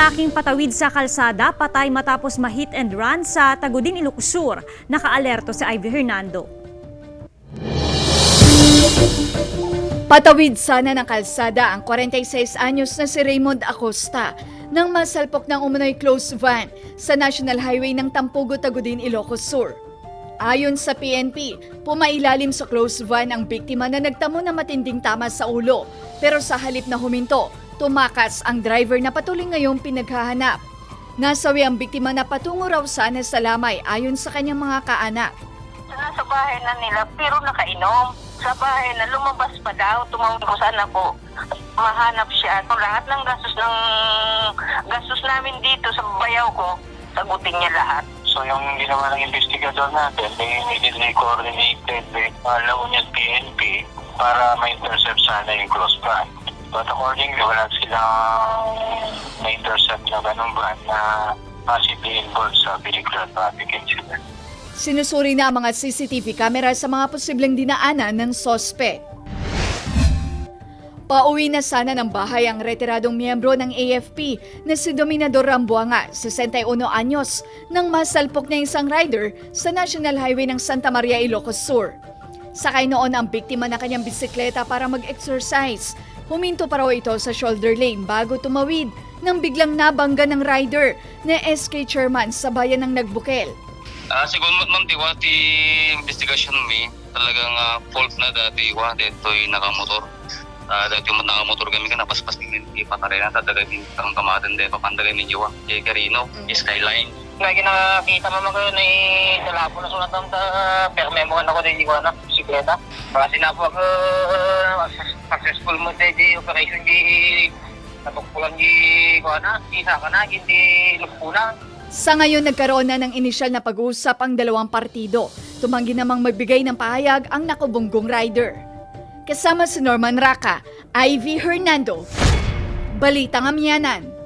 Lalaking patawid sa kalsada, patay matapos ma-hit and run sa Tagudin, Ilocos Sur. Nakaalerto si Ivy Hernando. Patawid sana ng kalsada ang 46 anyos na si Raymond Acosta nang masalpok ng umano'y close van sa National Highway ng Tampugo, Tagudin, Ilocos Sur. Ayon sa PNP, pumailalim sa close van ang biktima na nagtamo ng matinding tama sa ulo. Pero sa halip na huminto, tumakas ang driver na patuloy ngayong pinaghahanap. Nasawi ang biktima na patungo raw sana sa lamay ayon sa kanyang mga kaanak. Nasa bahay na nila pero nakainom. Sa bahay na lumabas pa daw, tumawag ko sana po. Mahanap siya. Lahat ng gastos namin dito sa bayaw ko, sagutin niya lahat. So yung ginawa ng investigador natin, they immediately coordinated with La Union PNP para ma-intercept sana yung close van. But accordingly, wala silang ma-intercept na ganun van na possibly involved sa vehicular traffic incident. Sinusuri na ang mga CCTV camera sa mga posibleng dinaanan ng sospek. Pauwi na sana ng bahay ang retiradong miyembro ng AFP na si Dominador Rambuanga, 61 anyos, nang masalpok na isang rider sa National Highway ng Santa Maria, Ilocos Sur. Sakay noon ang biktima na kanyang bisikleta para mag-exercise. Huminto pa raw ito sa shoulder lane bago tumawid nang biglang nabangga ng rider na SK chairman sa bayan ng Nagbukel. Siguro ma'am, tiwa, ti investigation mi, talagang fault na dati dito yung nakamotor. Dati yung nakamotor kami ka napaspas din hindi patarena, tadaga din ang kamadan din, papandagay ni Jiwa, kay Carino, Skyline. May nakita mo mga na talabo na sunat ang permemo na ko din Jiwa na, bisikleta. Kasi napag successful mo di operation di natukpulan di ko na, isa ka na, hindi lupuna. Sa ngayon, nagkaroon na ng inisyal na pag-uusap ang dalawang partido. Tumanggi namang magbigay ng pahayag ang nakabunggong rider. Kasama si Norman Raca, Ivy Hernando, Balitang Amyanan.